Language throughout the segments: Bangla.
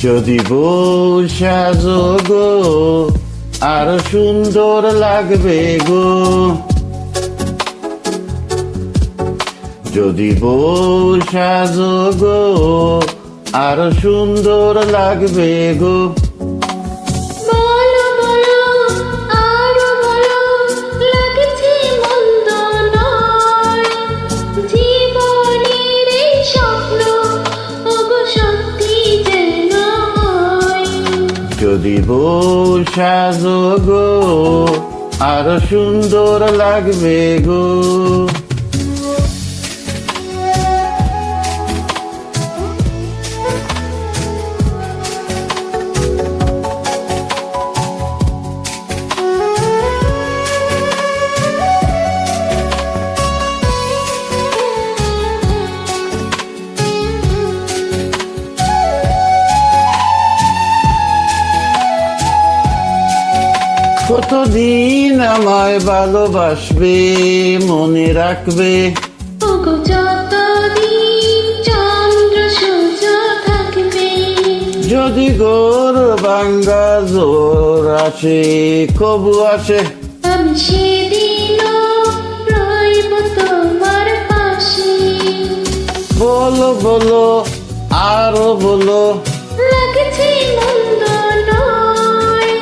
যদি বউ সাজো গো আরো সুন্দর লাগবে গো, যদি বউ সাজো গো আরো সুন্দর লাগবে গো। বলো বলো আরো বলো, লাগছে মন্দ নয়, জীবনের এই স্বপ্ন ওগো সত্যি যেন হয়। যদি বউ সাজো গো আরো সুন্দর লাগবে গো। কতদিন আমায় ভালোবাসবে, মনে রাখবে, ওগো যতদিন চন্দ্র সূর্য থাকবে। যদি গোর ভাঙ্গা জোর আসে কবু আসে, আমি সেদিনও রইব তোমার পাশে। বলো বলো আরো বলো, লাগছে মন্দ নয়,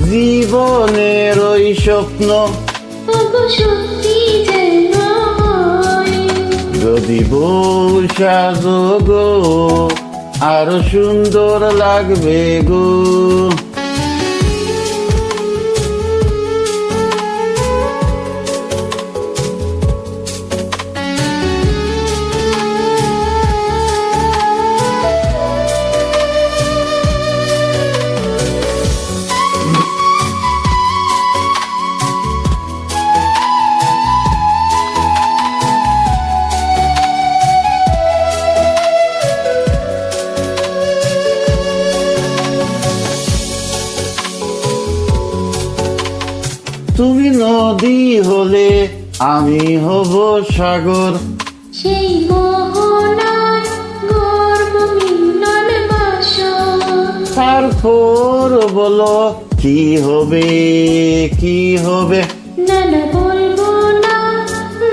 জীবনের ওই স্বপ্ন ওগো সত্যি যেন হয়। যদি বউ সাজো গো আরো সুন্দর লাগবে গো। তুমি নদী হলে আমি হব সাগর, সেই মোহনার গর্ব মিলন বাসর। তারপর বলো কি হবে কি হবে, না না বলবো না,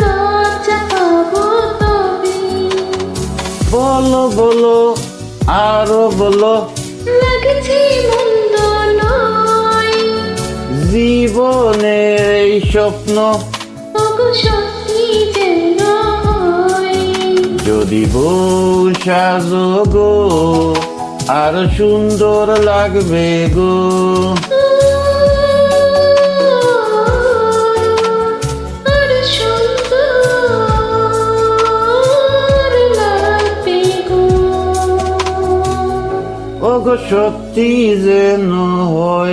লজ্জা পাবো তবে। বলো বলো আরো বলো, লাগছে মন্দ নয়, জীবনের এই স্বপ্ন ওগো সত্যি যেন হয়। যদি বউ সাজো গো আরো সুন্দর লাগবে গো। আর সুন্দর লাগবে গো। ওগো সত্যি যেন হয়।